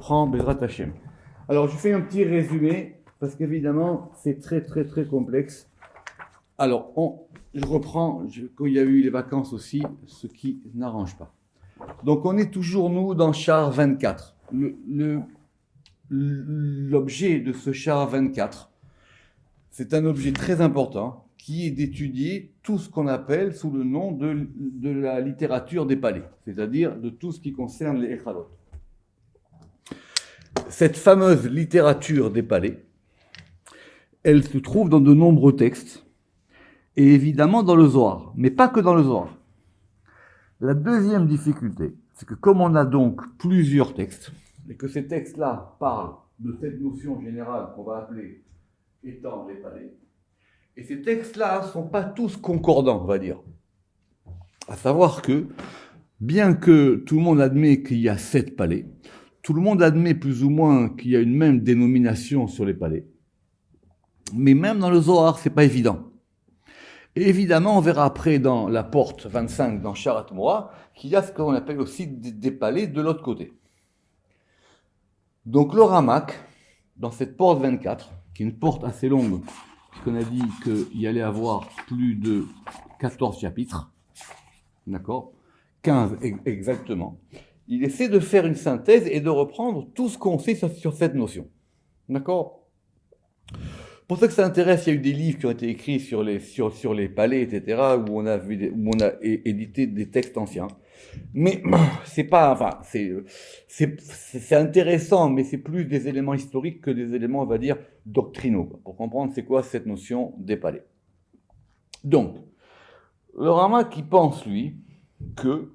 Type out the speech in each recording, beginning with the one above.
Prends Bezrat Hashem. Alors, je fais un petit résumé, parce qu'évidemment, c'est très complexe. Alors, je reprends, quand il y a eu les vacances aussi, ce qui n'arrange pas. Donc, on est toujours, nous, dans char 24. L'objet de ce char 24, c'est un objet très important, qui est d'étudier tout ce qu'on appelle sous le nom de la littérature des palais, c'est-à-dire de tout ce qui concerne les Echalot. Cette fameuse littérature des palais, elle se trouve dans de nombreux textes, et évidemment dans le Zohar, mais pas que dans le Zohar. La deuxième difficulté, c'est que comme on a donc plusieurs textes, et que ces textes-là parlent de cette notion générale qu'on va appeler étant les palais, et ces textes-là ne sont pas tous concordants, on va dire. À savoir que, bien que tout le monde admet qu'il y a 7 palais, tout le monde admet plus ou moins qu'il y a une même dénomination sur les palais. Mais même dans le Zohar, c'est pas évident. Et évidemment, on verra après dans la porte 25, dans Sharat Moa, qu'il y a ce qu'on appelle aussi des palais de l'autre côté. Donc le Ramak, dans cette porte 24, qui est une porte assez longue, puisqu'on a dit qu'il y allait avoir plus de 14 chapitres, d'accord, 15 exactement, il essaie de faire une synthèse et de reprendre tout ce qu'on sait sur cette notion. D'accord ? Pour ceux que ça intéresse, il y a eu des livres qui ont été écrits sur les palais, etc., où on a édité des textes anciens. Mais c'est pas, enfin, c'est intéressant, mais c'est plus des éléments historiques que des éléments, on va dire, doctrinaux, pour comprendre c'est quoi cette notion des palais. Donc, le Rama qui pense, lui, que,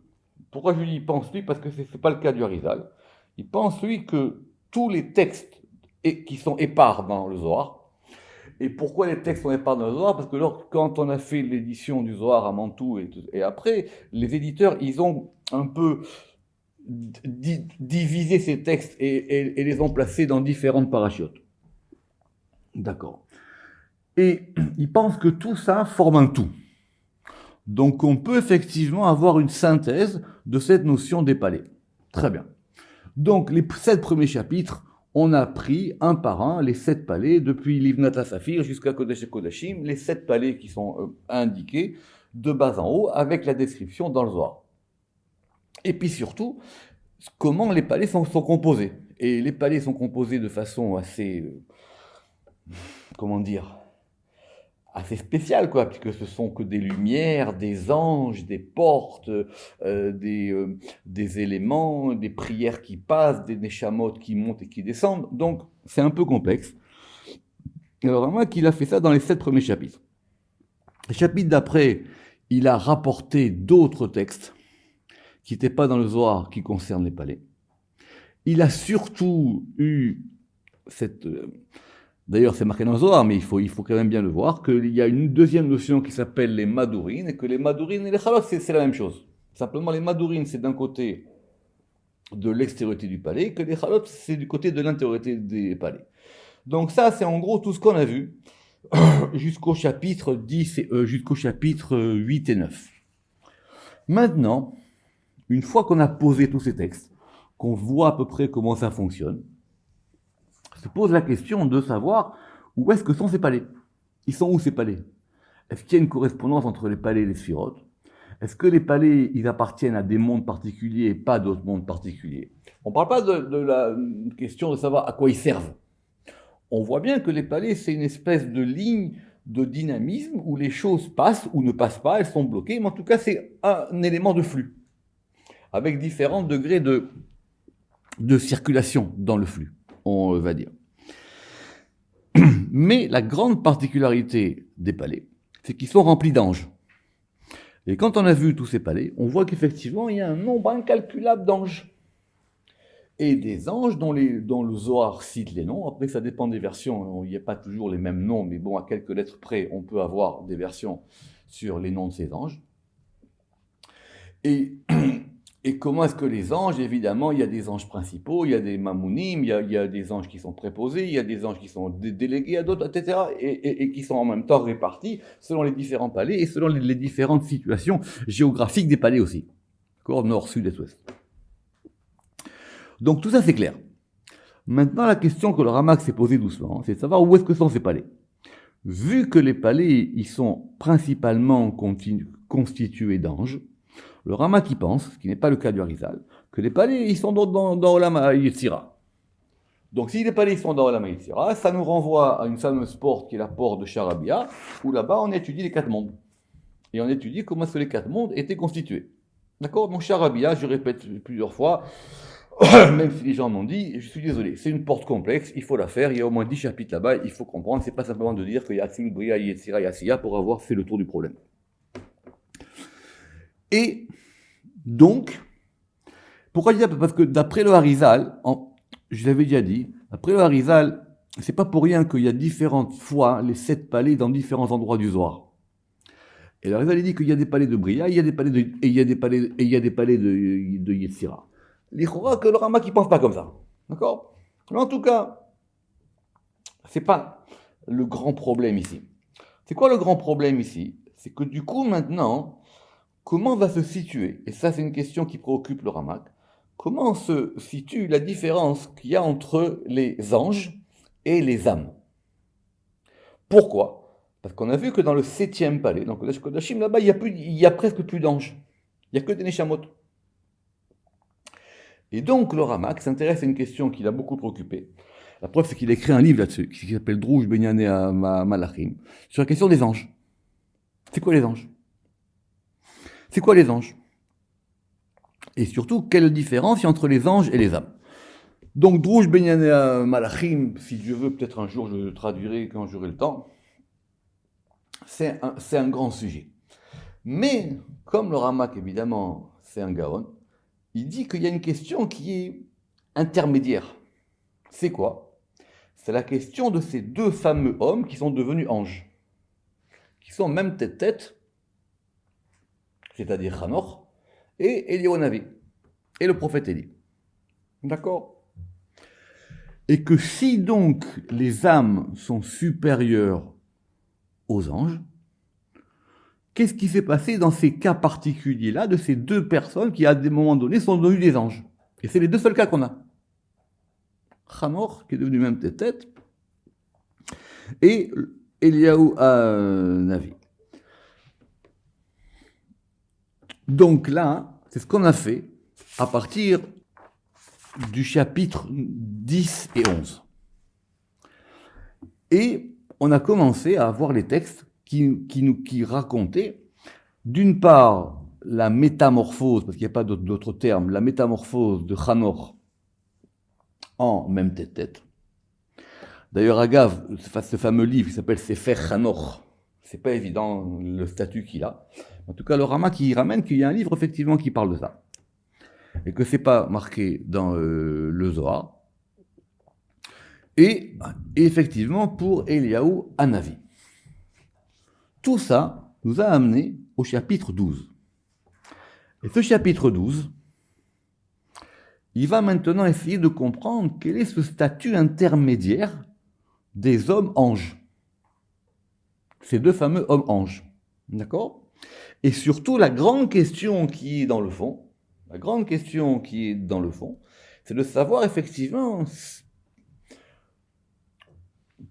pourquoi je lui dis pense lui, parce que ce n'est pas le cas du Harizal, il pense, lui, que tous les textes qui sont épars dans le Zohar. Et pourquoi les textes sont épars dans le Zohar ? Parce que quand on a fait l'édition du Zohar à Mantoue et après, les éditeurs, ils ont un peu divisé ces textes et les ont placés dans différentes parachutes. D'accord. Et ils pensent que tout ça forme un tout. Donc on peut effectivement avoir une synthèse de cette notion des palais. Très bien. Donc les 7 premiers chapitres, on a pris un par un les 7 palais, depuis Livnat Safir jusqu'à Kodesh Kodashim, les 7 palais qui sont indiqués de bas en haut, avec la description dans le Zohar. Et puis surtout, comment les palais sont composés. Et les palais sont composés de façon assez, assez spéciale, quoi, puisque ce sont que des lumières, des anges, des portes, des éléments, des prières qui passent, des neshamot qui montent et qui descendent. Donc, c'est un peu complexe. Alors, moi, qu'il a fait ça dans les 7 premiers chapitres. Le chapitre d'après, il a rapporté d'autres textes qui n'étaient pas dans le Zohar, qui concernent les palais. Il a surtout eu cette... D'ailleurs, c'est marqué dans le Zohar, mais il faut quand même bien le voir, qu'il y a une deuxième notion qui s'appelle les madourines, et que les madourines et les chalot, c'est la même chose. Simplement, les madourines, c'est d'un côté de l'extériorité du palais, que les chalot, c'est du côté de l'intériorité des palais. Donc ça, c'est en gros tout ce qu'on a vu jusqu'au chapitre 10, jusqu'au chapitre 8 et 9. Maintenant, une fois qu'on a posé tous ces textes, qu'on voit à peu près comment ça fonctionne, se pose la question de savoir où est-ce que sont ces palais. Ils sont où ces palais ? Est-ce qu'il y a une correspondance entre les palais et les sphirotes ? Est-ce que les palais, ils appartiennent à des mondes particuliers et pas d'autres mondes particuliers ? On ne parle pas de la question de savoir à quoi ils servent. On voit bien que les palais, c'est une espèce de ligne de dynamisme où les choses passent ou ne passent pas, elles sont bloquées, mais en tout cas, c'est un élément de flux, avec différents degrés de circulation dans le flux, on va dire. Mais la grande particularité des palais, c'est qu'ils sont remplis d'anges. Et quand on a vu tous ces palais, on voit qu'effectivement, il y a un nombre incalculable d'anges. Et des anges dont le Zohar cite les noms. Après, ça dépend des versions. Il n'y a pas toujours les mêmes noms, mais bon, à quelques lettres près, on peut avoir des versions sur les noms de ces anges. Et comment est-ce que les anges, évidemment, il y a des anges principaux, il y a des mamounim, il y a des anges qui sont préposés, il y a des anges qui sont délégués à d'autres, etc., et qui sont en même temps répartis selon les différents palais et selon les différentes situations géographiques des palais aussi. D'accord ? Nord, sud et ouest. Donc tout ça, c'est clair. Maintenant, la question que le Ramak s'est posée doucement, c'est de savoir où est-ce que sont ces palais. Vu que les palais, ils sont principalement constitués d'anges, le Ramak y pense, ce qui n'est pas le cas du Harizal, que les palais, ils sont dans Olam Yetzira. Donc, si les palais ils sont dans Olam Yetzira, ça nous renvoie à une fameuse porte qui est la porte de Charabia, où là-bas, on étudie les 4 mondes. Et on étudie comment est-ce que les 4 mondes étaient constitués. D'accord? Donc, Charabia, je répète plusieurs fois, même si les gens m'ont dit, je suis désolé, c'est une porte complexe, il faut la faire, il y a au moins 10 chapitres là-bas, il faut comprendre, c'est pas simplement de dire qu'il y a Atsilut, Bria, Yetzira et Asiya pour avoir fait le tour du problème. Et donc, pourquoi je dis ça? Parce que d'après le Harizal, je l'avais déjà dit, d'après le Harizal, c'est pas pour rien qu'il y a différentes fois les 7 palais dans différents endroits du Zohar. Et le Harizal dit qu'il y a des palais de Bria, il y a des palais de, et il y a des palais de Yetzira. L'Ichora que le Ramak qui pense pas comme ça. D'accord? Mais en tout cas, c'est pas le grand problème ici. C'est quoi le grand problème ici? C'est que du coup, maintenant, comment va se situer, et ça c'est une question qui préoccupe le Ramak, comment se situe la différence qu'il y a entre les anges et les âmes? Pourquoi? Parce qu'on a vu que dans le 7e palais, donc le Kodashim, là-bas, il y a presque plus d'anges. Il n'y a que des Neshamot. Et donc, le Ramak s'intéresse à une question qui l'a beaucoup préoccupé. La preuve, c'est qu'il a écrit un livre là-dessus, qui s'appelle Drouj Benyane Malachim, sur la question des anges. C'est quoi les anges? C'est quoi les anges? Et surtout, quelle différence il y a entre les anges et les âmes? Donc, Drouj Benyane Malachim, si Dieu veut, peut-être un jour je le traduirai quand j'aurai le temps, c'est un grand sujet. Mais, comme le Ramak, évidemment, c'est un Gaon, il dit qu'il y a une question qui est intermédiaire. C'est quoi? C'est la question de ces 2 fameux hommes qui sont devenus anges, qui sont même tête-tête, c'est-à-dire Hanor, et Eliyahu et le prophète Élie. D'accord? Et que si donc les âmes sont supérieures aux anges, qu'est-ce qui s'est passé dans ces cas particuliers-là de ces 2 personnes qui, à des moments donnés, sont devenues des anges? Et c'est les 2 seuls cas qu'on a. Hanor, qui est devenu même tête, et Eliyahu Navi. Donc là, c'est ce qu'on a fait à partir du chapitre 10 et 11. Et on a commencé à avoir les textes qui racontaient, d'une part, la métamorphose, parce qu'il n'y a pas d'autre terme, la métamorphose de Hanor en même tête. D'ailleurs, Agav, ce fameux livre qui s'appelle Sefer Hanor, c'est pas évident le statut qu'il a. En tout cas, le Ramak qui ramène qu'il y a un livre effectivement qui parle de ça. Et que c'est pas marqué dans le Zohar. Et effectivement, pour Eliyahu Hanavi. Tout ça nous a amené au chapitre 12. Et ce chapitre 12, il va maintenant essayer de comprendre quel est ce statut intermédiaire des hommes anges. Ces 2 fameux hommes anges. D'accord? Et surtout, la grande question qui est dans le fond, c'est de savoir effectivement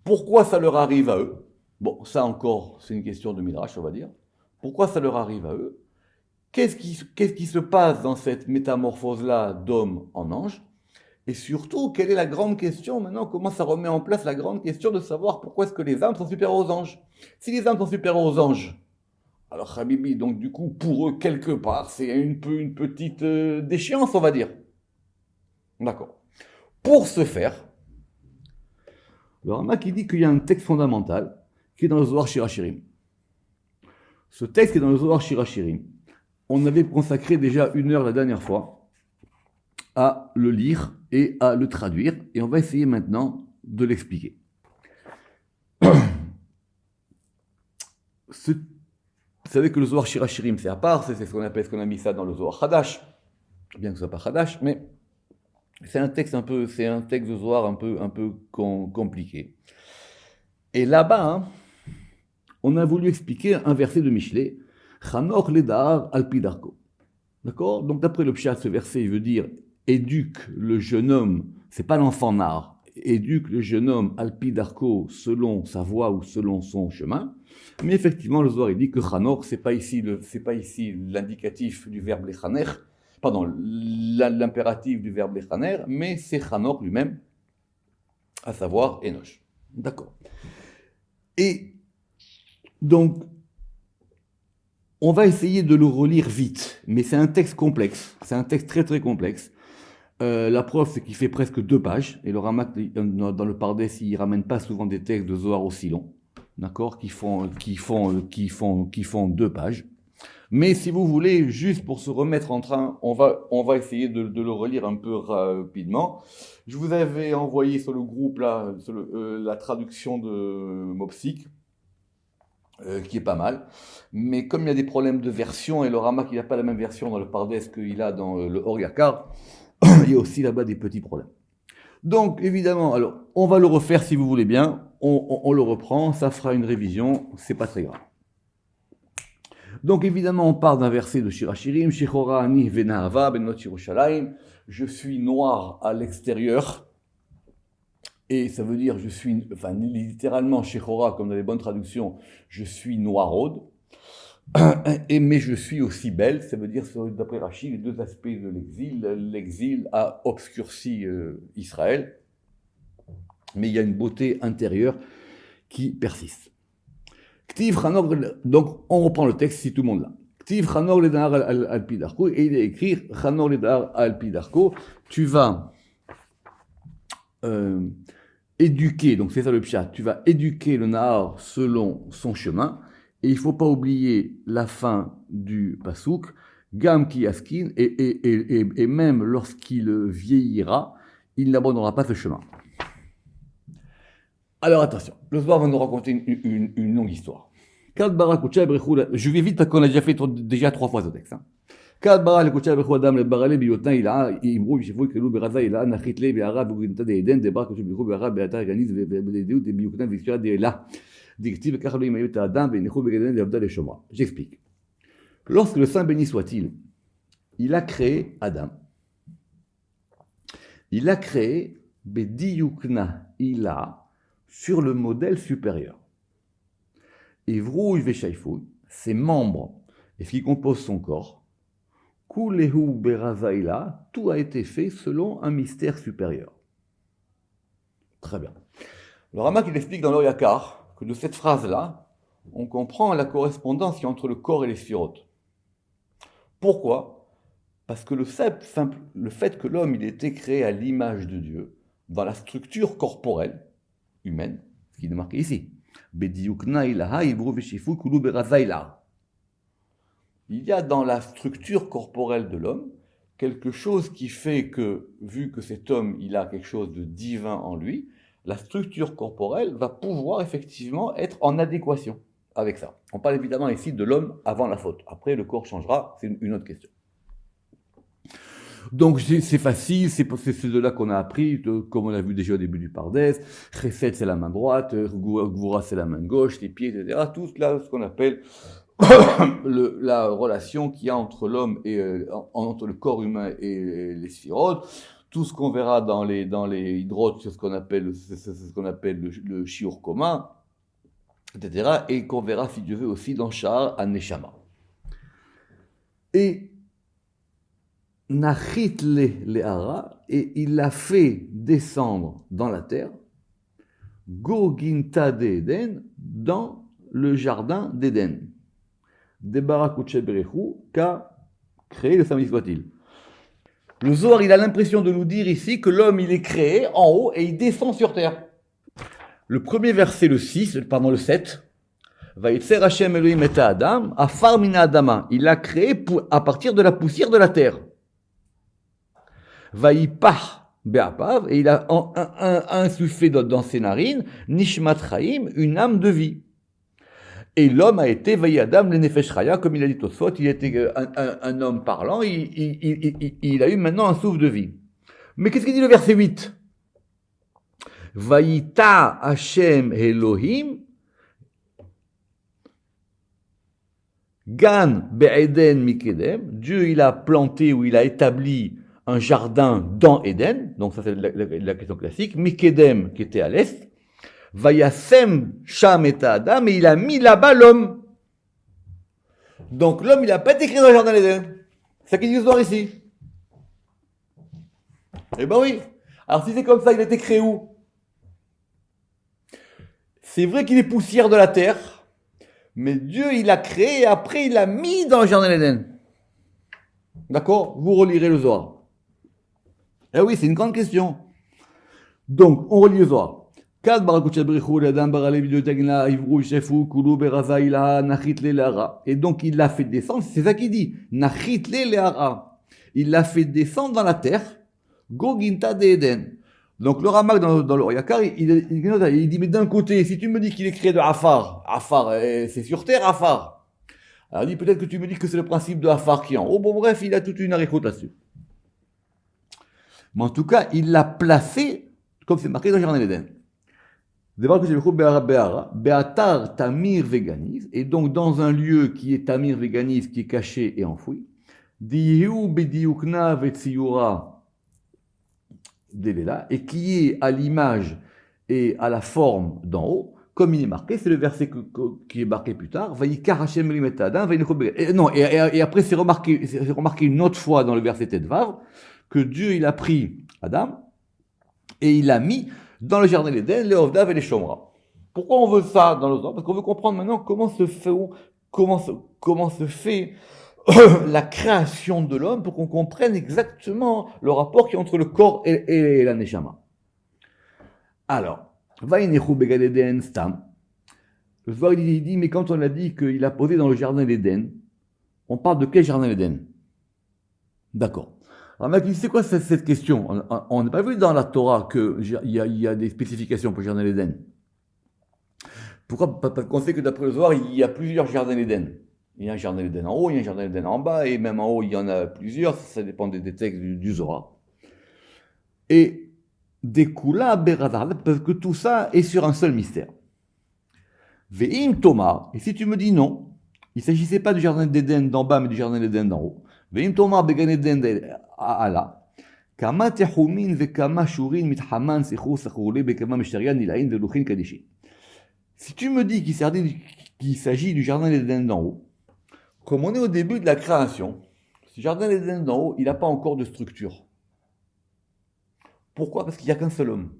pourquoi ça leur arrive à eux. Bon, ça encore, c'est une question de Midrash, on va dire. Pourquoi ça leur arrive à eux? Qu'est-ce qui se passe dans cette métamorphose-là d'homme en ange? Et surtout, quelle est la grande question maintenant? Comment ça remet en place la grande question de savoir pourquoi est-ce que les âmes sont supérieures aux anges? Si les âmes sont supérieures aux anges, alors Habibi, donc du coup, pour eux, quelque part, c'est une petite déchéance, on va dire. D'accord. Pour ce faire, le Ramak dit qu'il y a un texte fondamental qui est dans le Zohar Shirachirim. Ce texte qui est dans le Zohar Shirachirim, on avait consacré déjà 1 heure la dernière fois à le lire et à le traduire, et on va essayer maintenant de l'expliquer. Vous savez que le Zohar Shirachirim, c'est à part, c'est ce qu'on appelle, ce qu'on a mis ça dans le Zohar Hadash, bien que ce soit pas Hadash, mais c'est un texte de Zohar un peu compliqué. Et là-bas, on a voulu expliquer un verset de Michelet, Chanor ledar alpidarko. D'accord? Donc d'après le pshat, ce verset, il veut dire éduque le jeune homme c'est pas l'enfant nar, éduque le jeune homme alpi darko selon sa voie ou selon son chemin. Mais effectivement, le Zohar il dit que Chanor, c'est pas ici l'indicatif du verbe lechaner, pardon, l'impératif du verbe lechaner, mais c'est Chanor lui-même, à savoir Enoch. D'accord. Et donc, on va essayer de le relire vite, mais c'est un texte complexe, c'est un texte très très complexe. La preuve, c'est qu'il fait presque 2 pages, et le Ramak, dans le Pardes, il ramène pas souvent des textes de Zohar aussi longs, d'accord, qui font 2 pages. Mais si vous voulez, juste pour se remettre en train, on va essayer de le relire un peu rapidement. Je vous avais envoyé sur le groupe là, la traduction de Mopsik, qui est pas mal. Mais comme il y a des problèmes de version, et le Ramak il n'a pas la même version dans le Pardes qu'il a dans le Or Yakar, il y a aussi là-bas des petits problèmes. Donc évidemment, alors on va le refaire si vous voulez bien, on le reprend, ça fera une révision, c'est pas très grave. Donc évidemment, on part d'un verset de Shirachirim, Shechora ani venahava benot Yerushalayim, je suis noir à l'extérieur, et ça veut dire je suis, enfin littéralement Shechora, comme dans les bonnes traductions, je suis noiraude, mais je suis aussi belle, ça veut dire, d'après Rachid, les 2 aspects de l'exil. L'exil a obscurci Israël, mais il y a une beauté intérieure qui persiste. Donc, on reprend le texte si tout le monde l'a. Ktiv Chanor ledar al pidarko, et il est écrit Chanor ledar al pidarko, tu vas éduquer, donc c'est ça le pshat, tu vas éduquer le Nahar selon son chemin, et il ne faut pas oublier la fin du pasouk, Gam ki yaskin, et même lorsqu'il vieillira, il n'abandonnera pas ce chemin. Alors attention, le soir va nous raconter une longue histoire. Je vais vite parce qu'on a déjà fait déjà 3 fois ce texte. Quand bara le kocha bechou adam le barale biyotna ila imru bishfu kelu beraza ila nachit le be'ara bugenta de eden de bar kocha bechou be'ara be'atar ganiz ve'bedeut de biyotna vishra de la dictive car le imayut adam ve'nechu be'eden de abda le shomra. J'explique. Lorsque le Saint béni soit-il, il a créé Adam. Il a créé bediyukna ila sur le modèle supérieur. Et vrouj ve'shaifou, ses membres et ce qui compose son corps, Kulehu berazaila, tout a été fait selon un mystère supérieur. Très bien. Le Ramak il explique dans l'Or Yakar que de cette phrase-là, on comprend la correspondance qui est entre le corps et les sphirotes. Pourquoi ? Parce que le fait que l'homme il ait été créé à l'image de Dieu, dans la structure corporelle humaine, ce qui est marqué ici, Bediyukna ilaha ibru veshifu kulu berazaila. Il y a dans la structure corporelle de l'homme quelque chose qui fait que, vu que cet homme il a quelque chose de divin en lui, la structure corporelle va pouvoir effectivement être en adéquation avec ça. On parle évidemment ici de l'homme avant la faute. Après, le corps changera, c'est une autre question. Donc c'est facile, c'est de là qu'on a appris, comme on a vu déjà au début du Pardes, Chesed c'est la main droite, Gvura c'est la main gauche, les pieds, etc. Tout là, ce qu'on appelle la relation qu'il y a entre l'homme et entre le corps humain et les sphirotes. Tout ce qu'on verra dans les hydrotes, c'est ce qu'on appelle le shiur commun, etc. Et qu'on verra, si Dieu veut, aussi dans Sha'ar HaNeshama. Et Nachit le'ara, et il l'a fait descendre dans la terre, Goginta d'Éden, dans le jardin d'Éden. Debarakutche Berechu, qu'a créé le Saint soit-il. Le Zohar, il a l'impression de nous dire ici que l'homme, il est créé en haut et il descend sur terre. Le premier verset, le 7, Vayitzer Hashem Elohim et Adam, afar mina Adama, il l'a créé à partir de la poussière de la terre. Vayipach be'apav, et il a insufflé dans ses narines, Nishmat Chaim, une âme de vie. Et l'homme a été Vayadam le Nefesh Chaya, comme il a dit Tosfot, il était un homme parlant, il a eu maintenant un souffle de vie. Mais qu'est-ce qu'il dit le verset 8 ? Vayita Hashem Elohim, Gan Be'eden Mikedem, Dieu il a planté ou il a établi un jardin dans Éden, donc ça c'est la question classique, Mikedem qui était à l'est, Vayasem Sham et Adam, et il a mis là-bas l'homme. Donc l'homme il n'a pas été créé dans le jardin d'Éden. C'est ça qu'il dit l'histoire ici. Eh ben oui. Alors si c'est comme ça, il a été créé où? C'est vrai qu'il est poussière de la terre, mais Dieu il l'a créé et après il l'a mis dans le jardin d'Éden. D'accord? Vous relirez le Zohar. Eh oui, c'est une grande question. Donc, on relit le Zohar. Et donc, il l'a fait descendre, c'est ça qu'il dit. Il l'a fait descendre dans la terre. Goginta de Eden. Donc, le Ramak dans le Oyakar, il dit, mais d'un côté, si tu me dis qu'il est créé de Afar, c'est sur terre, Afar. Alors, il dit, peut-être que tu me dis que c'est le principe de Afar qui est en haut. Bon, bref, il a toute une arichote là-dessus. Mais en tout cas, il l'a placé, comme c'est marqué dans le jardin d'Éden. Beatar Tamir Veganiz, et donc dans un lieu qui est Tamir Veganiz, qui est caché et enfoui, Diyu Bediukna Vetsiura Delela, et qui est à l'image et à la forme d'en haut, comme il est marqué, c'est le verset qui est marqué plus tard, Vayikar Hashem Limet Adam, et après c'est remarqué une autre fois dans le verset Tedvav, que Dieu il a pris Adam, et il l'a mis dans le jardin d'Éden, les Ovdav et les Shomra. Pourquoi on veut ça dans le Zohar? Parce qu'on veut comprendre maintenant comment se fait la création de l'homme pour qu'on comprenne exactement le rapport qu'il y a entre le corps et la Neshama. Alors, Vayinechu Begad Eden Stam. Le Zohar il dit, mais quand on a dit qu'il a posé dans le jardin d'Éden, on parle de quel jardin d'Éden? D'accord. Alors, mec, c'est quoi cette question? On n'a pas vu dans la Torah qu'il y a des spécifications pour le jardin d'Éden. Pourquoi? Parce qu'on sait que d'après le Zohar, il y a plusieurs jardins d'Éden. Il y a un jardin d'Éden en haut, il y a un jardin d'Éden en bas, et même en haut, il y en a plusieurs, ça dépend des textes du Zohar. Et des Kula Berazar, parce que tout ça est sur un seul mystère. Ve'im Toma, et si tu me dis non, il ne s'agissait pas du jardin d'Éden d'en bas, mais du jardin d'Éden d'en haut. Ve'im Toma Began Eden Ala, Kama Tehumin Vekama Shurin Mithaman Sechur Sechurle Bekama Mishterian Ilain Veluchin Kadishin. Si tu me dis qu'il s'agit du jardin d'Éden d'en haut, comme on est au début de la création, ce jardin d'Éden d'en haut, il n'a pas encore de structure. Pourquoi? Parce qu'il n'y a qu'un seul homme.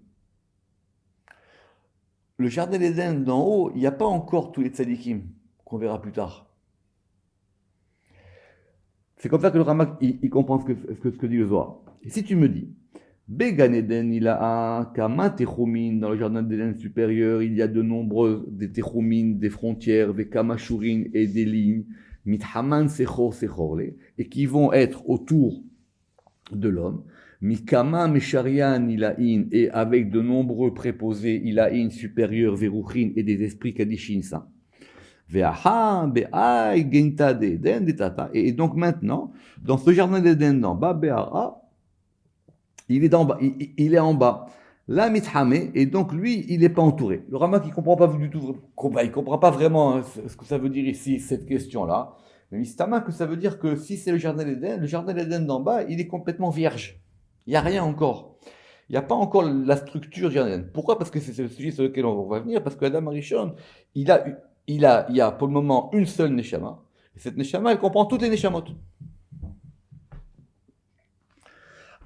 Le jardin d'Éden d'en haut, il n'y a pas encore tous les tzadikim, qu'on verra plus tard. C'est comme ça que le Ramak, il comprend ce que dit le Zohar. Et si tu me dis, Began Eden, il a un Kama Techomin, dans le jardin d'Éden supérieur, il y a de nombreuses des Techomin, des frontières, des Kama Shurin et des lignes, Mithaman Sechor Sechorle, et qui vont être autour de l'homme, Mikama Mesharian Ilahin, et avec de nombreux préposés Ilahin supérieurs, Veruchin, et des esprits Kadishin saints. Et donc maintenant, dans ce jardin d'Éden d'en bas, Be'ara, il est en bas. La mithamé, et donc lui, il n'est pas entouré. Le Ramak, il ne comprend pas du tout, il comprend pas vraiment ce que ça veut dire ici, cette question-là. Mais Mistama, que ça veut dire que si c'est le jardin d'Éden d'en bas, il est complètement vierge. Il n'y a rien encore. Il n'y a pas encore la structure du jardin d'Éden. Pourquoi? Parce que c'est le sujet sur lequel on va venir, parce que Adam Arishon, il y a pour le moment une seule Neshama. Et cette Neshama, elle comprend toutes les Neshamot.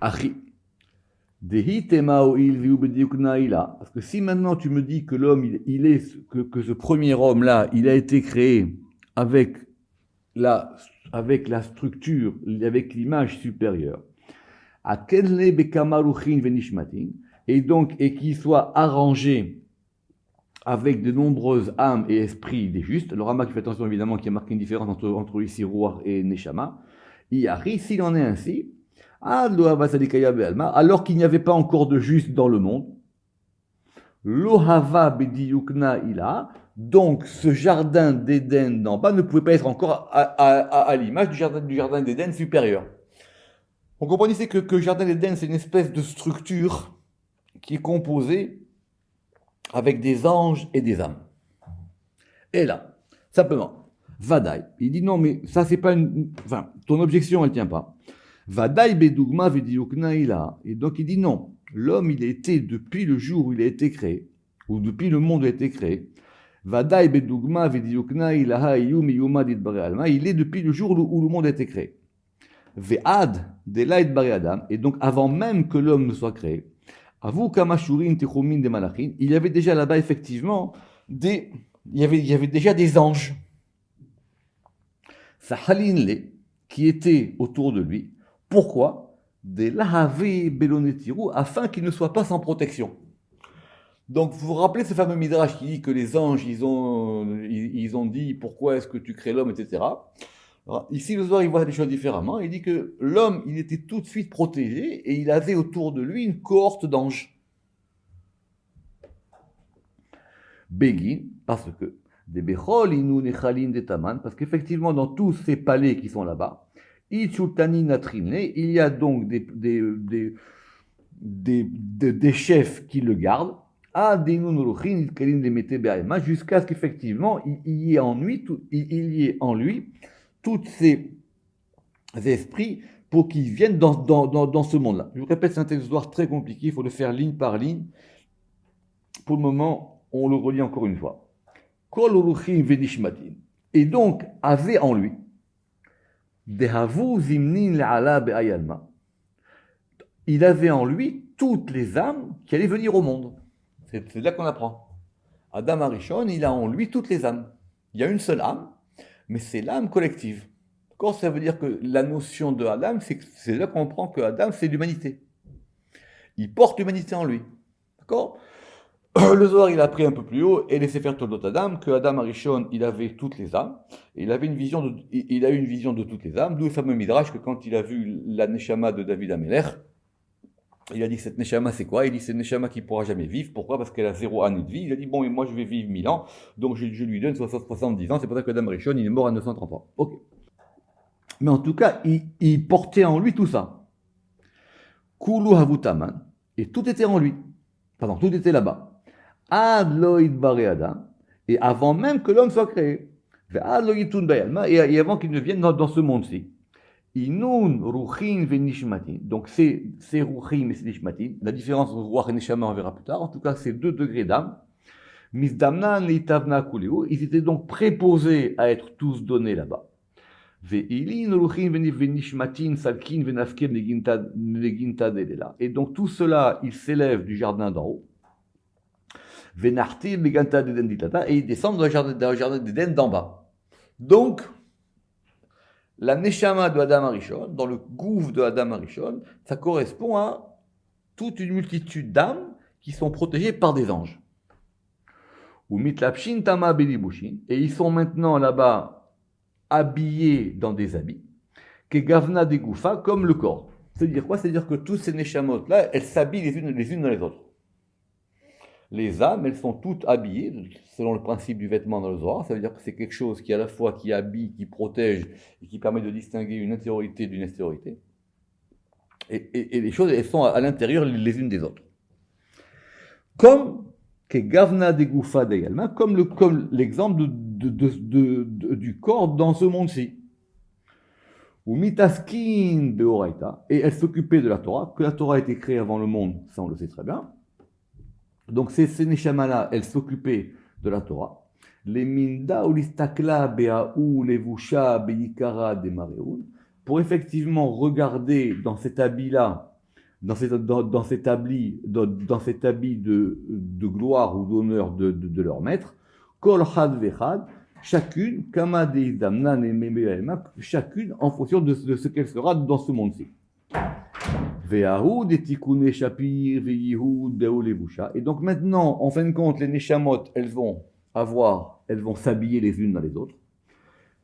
Achi. Parce que si maintenant tu me dis que l'homme, que ce premier homme-là, il a été créé avec la structure, avec l'image supérieure, et qu'il soit arrangé avec de nombreuses âmes et esprits des justes. Le Ramak fait attention évidemment qu'il y a marqué une différence entre ici Ruach et Neshama. S'il en est ainsi, alors qu'il n'y avait pas encore de justes dans le monde, Lohava bediyukna ila, donc ce jardin d'Éden d'en bas ne pouvait pas être encore à l'image du jardin d'Éden supérieur. On comprend ici que le jardin d'Éden, c'est une espèce de structure qui est composée avec des anges et des âmes. Et là, simplement, Vadaï, il dit non, mais ça c'est pas ton objection, elle tient pas. Vadaï bedugma vediukna ila. Et donc il dit non. L'homme, il a été, depuis le jour où il a été créé, ou depuis le monde où il a été créé, Vadaï bedugma vediukna ilaha iyum iyuma ditbare alma. Il est depuis le jour où le monde a été créé. Ve'ad delaït bare adam. Et donc avant même que l'homme ne soit créé, Avu kamashurin techumin de malachin. Il y avait déjà là-bas effectivement il y avait déjà des anges. Sahalinle, qui étaient autour de lui. Pourquoi? Des lahavé belonetiru, afin qu'il ne soit pas sans protection. Donc, vous vous rappelez ce fameux midrash qui dit que les anges, ils ont dit pourquoi est-ce que tu crées l'homme, etc. Alors, ici, le Zohar, il voit les choses différemment. Il dit que l'homme, il était tout de suite protégé et il avait autour de lui une cohorte d'anges. Begin, parce que des Bechol, Inu, Nechalin, des Taman, parce qu'effectivement, dans tous ces palais qui sont là-bas, Ichultani, Natrine, il y a donc des chefs qui le gardent, jusqu'à ce qu'effectivement, il y ait en lui tous ces esprits pour qu'ils viennent dans ce monde-là. Je vous répète, c'est un texte très compliqué, il faut le faire ligne par ligne. Pour le moment, on le relit encore une fois. Et donc, avait en lui, il avait en lui toutes les âmes qui allaient venir au monde. C'est là qu'on apprend. Adam Arishon, il a en lui toutes les âmes. Il y a une seule âme, mais c'est l'âme collective. D'accord? Ça veut dire que la notion de Adam, c'est là qu'on comprend que Adam, c'est l'humanité. Il porte l'humanité en lui. D'accord? Le Zohar, il a pris un peu plus haut et laissé faire Toldot Adam, que Adam Arishon, il avait toutes les âmes, et il a eu une vision de toutes les âmes, d'où le fameux Midrash que quand il a vu la Neshama de David Amelech, il a dit cette Neshama c'est quoi? Il dit c'est une Neshama qui ne pourra jamais vivre. Pourquoi? Parce qu'elle a 0 année de vie. Il a dit bon, et moi je vais vivre 1000 ans, donc je lui donne 70 ans. C'est pour ça que Adam Arishon, il est mort à 930 ans. Ok. Mais en tout cas, il portait en lui tout ça. Kulu Havutaman, et tout était en lui. Pardon, tout était là-bas. Ad loïd bare Adam, et avant même que l'homme soit créé. Ad loïtun bayalma, et avant qu'il ne vienne dans ce monde-ci. Inun ruchin venishmatin. Donc c'est ruchin et c'est nishmatin. La différence entre ruach et neshama, on verra plus tard. En tout cas, c'est 2 degrés d'âme. Misdamnan litavna kuleu. Ils étaient donc préposés à être tous donnés là-bas. Ve'ilin ruchin venishmatin salkin venafkir neginta delela. Et donc tout cela, il s'élève du jardin d'en haut. Venartir neganta deden ditata. Et ils descendent dans le jardin d'Éden d'en bas. Donc, la Neshama de Adam Arishon, dans le gouffre de Adam Arishon, ça correspond à toute une multitude d'âmes qui sont protégées par des anges. Ou mitlapshin tama belibushin, et ils sont maintenant là-bas habillés dans des habits, que gavna de goufa, comme le corps. C'est-à-dire quoi? C'est-à-dire que toutes ces Neshamot-là, elles s'habillent les unes dans les autres. Les âmes, elles sont toutes habillées, selon le principe du vêtement dans le Zohar. Ça veut dire que c'est quelque chose qui, à la fois, qui habille, qui protège, et qui permet de distinguer une intériorité d'une extériorité. Et les choses, elles sont à l'intérieur les unes des autres. Comme que Gavna de Goufa également, comme l'exemple du corps dans ce monde-ci. Ou Mitaskin Beoraita, et elle s'occupait de la Torah, que la Torah a été créée avant le monde, ça on le sait très bien. Donc ces Neshama-là, elles s'occupaient de la Torah. Les minda ou l'istakla beaou levusha beikara de mareun, pour effectivement regarder dans cet habit-là, dans cet habit de gloire ou d'honneur de leur maître, kol had vechad, chacune, kama deidamnan et memeelma, chacune en fonction de ce qu'elle sera dans ce monde-ci. Et donc maintenant, en fin de compte, les Neshamot, elles vont s'habiller les unes dans les autres.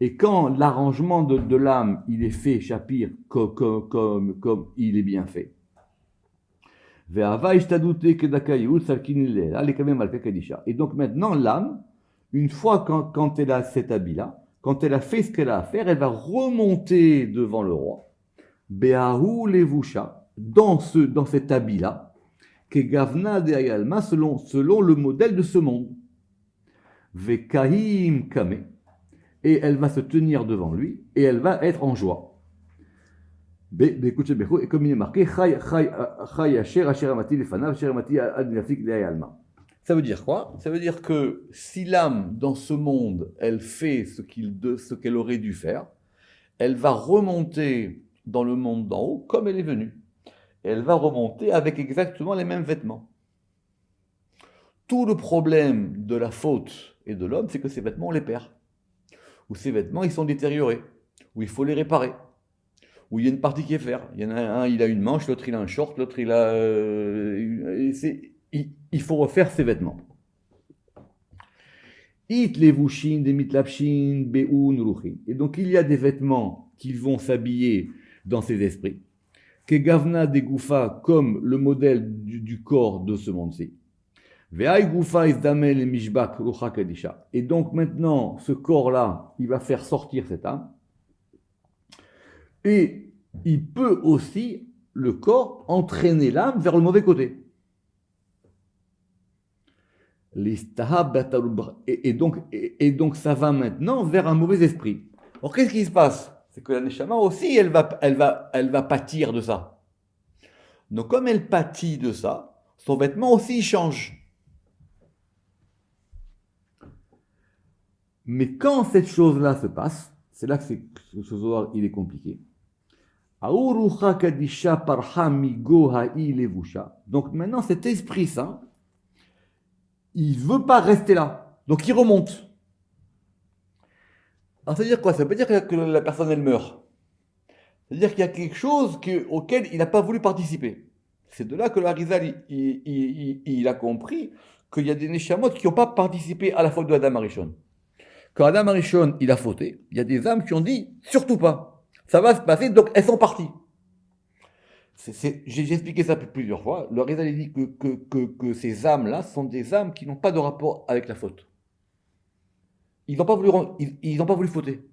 Et quand l'arrangement de l'âme, il est fait, Shapir, comme il est bien fait. Et donc maintenant, l'âme, une fois quand elle a cet habit-là, quand elle a fait ce qu'elle a à faire, elle va remonter devant le roi. Beahu levusha, dans cet habit-là, que Gavna de Ayalma, selon le modèle de ce monde. Vekahim Kame, et elle va se tenir devant lui, et elle va être en joie. Et comme il est marqué, ça veut dire quoi? Ça veut dire que si l'âme, dans ce monde, elle fait ce qu'elle aurait dû faire, elle va remonter dans le monde d'en haut comme elle est venue. Et elle va remonter avec exactement les mêmes vêtements. Tout le problème de la faute et de l'homme, c'est que ces vêtements, on les perd. Ou ces vêtements, ils sont détériorés. Ou il faut les réparer. Ou il y a une partie qui est faire. Il y en a un, il a une manche, l'autre il a un short, l'autre il a... il faut refaire ses vêtements. It levushin de mitlapshin beun ruchin. Et donc il y a des vêtements qui vont s'habiller dans ces esprits. Que gavna de goufa, comme le modèle du corps de ce monde-ci. Ve'ai goufa isdamel et mishbak rucha kadisha. Et donc maintenant, ce corps-là, il va faire sortir cette âme. Et il peut aussi, le corps, entraîner l'âme vers le mauvais côté. Et donc ça va maintenant vers un mauvais esprit. Alors qu'est-ce qui se passe? C'est que la neshama aussi, elle va pâtir de ça. Donc comme elle pâtit de ça, son vêtement aussi change. Mais quand cette chose-là se passe, c'est là que ce Zohar, il est compliqué. Donc maintenant, cet esprit saint, il ne veut pas rester là. Donc il remonte. Alors ça veut dire quoi? Ça veut dire que la personne, elle meurt. C'est-à-dire qu'il y a quelque chose auquel il n'a pas voulu participer. C'est de là que l'Arizal, il a compris qu'il y a des Neshamot qui n'ont pas participé à la faute de Adam Arishon. Quand Adam Arishon, il a fauté, il y a des âmes qui ont dit, surtout pas. Ça va se passer, donc elles sont parties. J'ai expliqué ça plusieurs fois. Le Arizal dit que ces âmes-là sont des âmes qui n'ont pas de rapport avec la faute. Ils n'ont pas voulu fauter.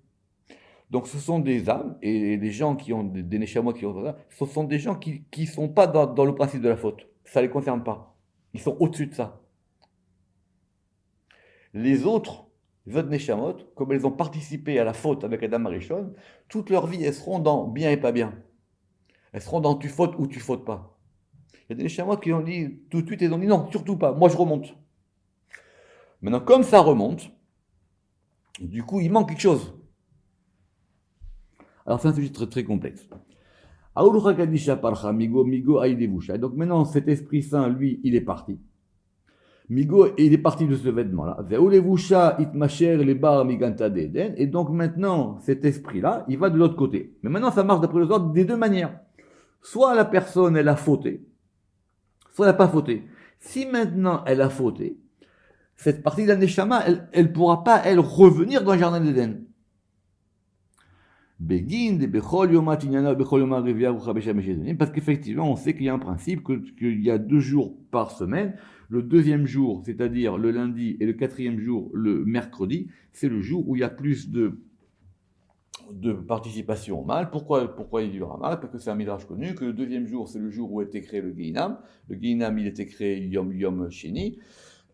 Donc ce sont des âmes, et les gens qui ont des Neshamot qui ont ça, ce sont des gens qui ne sont pas dans le principe de la faute. Ça ne les concerne pas. Ils sont au-dessus de ça. Les autres Neshamot, comme elles ont participé à la faute avec Adam Arishon, toute leur vie, elles seront dans bien et pas bien. Elles seront dans tu fautes ou tu fautes pas. Il y a des Neshamot qui ont dit tout de suite, ils ont dit non, surtout pas, moi je remonte. Maintenant, comme ça remonte, du coup, il manque quelque chose. Alors c'est un sujet très, très complexe. Donc maintenant, cet Esprit Saint, lui, il est parti. Migo, il est parti de ce vêtement-là. Et donc maintenant, cet esprit-là, il va de l'autre côté. Mais maintenant, ça marche d'après le ordre des deux manières. Soit la personne, elle a fauté, soit elle n'a pas fauté. Si maintenant, elle a fauté, cette partie de la Neshama, elle ne pourra pas, elle, revenir dans le jardin d'Éden. Parce qu'effectivement, on sait qu'il y a un principe, qu'il y a 2 jours par semaine. Le deuxième jour, c'est-à-dire le lundi, et le quatrième jour, le mercredi, c'est le jour où il y a plus de participation au mal. Pourquoi il y aura mal? Parce que c'est un midrash connu, que le deuxième jour, c'est le jour où a été créé le Gehinam. Le Gehinam, il a été créé Yom Sheni.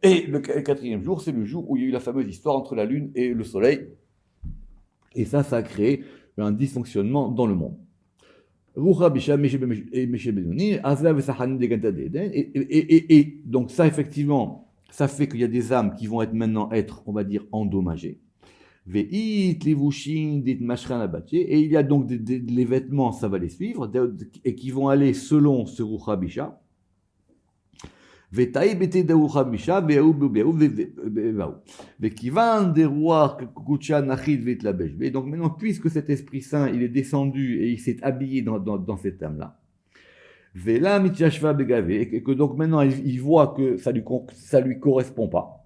Et le quatrième jour, c'est le jour où il y a eu la fameuse histoire entre la lune et le soleil. Et ça a créé un dysfonctionnement dans le monde. Et donc ça, effectivement, ça fait qu'il y a des âmes qui vont maintenant être, on va dire, endommagées. Et il y a donc les vêtements, ça va les suivre, et qui vont aller selon ce Rucha Bisha. Donc maintenant, puisque cet Esprit Saint, il est descendu et il s'est habillé dans cette âme-là, et que donc maintenant il voit que ça lui correspond pas,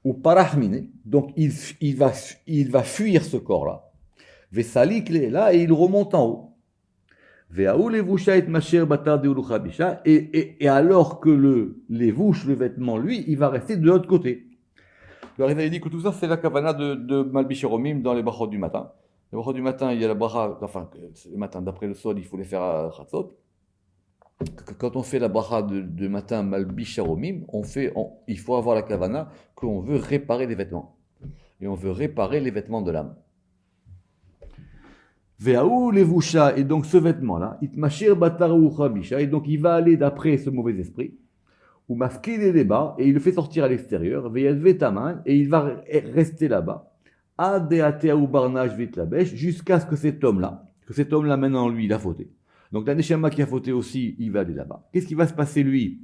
ou parahmine, donc il va fuir ce corps-là, là, et il remonte en haut. Et alors que le vêtement, lui, il va rester de l'autre côté. Alors il a dit que tout ça, c'est la kavana de Malbish Romim dans les brachot du matin. Les brachot du matin, il y a la bracha, enfin, le matin, d'après le sol, il faut les faire à Chatzot. Quand on fait la bracha de matin Malbish Romim, il faut avoir la kavana qu'on veut réparer les vêtements. Et on veut réparer les vêtements de l'âme. Ve'aou levusha, et donc ce vêtement-là, itmashir bataru bisha, et donc il va aller d'après ce mauvais esprit, ou mafkil et débat, et il le fait sortir à l'extérieur, ve'yadve taman, et il va rester là-bas, adeatea ou barnage vite la bêche, jusqu'à ce que cet homme-là maintenant, lui, il a fauté. Donc la neshama qui a fauté aussi, il va aller là-bas. Qu'est-ce qui va se passer lui?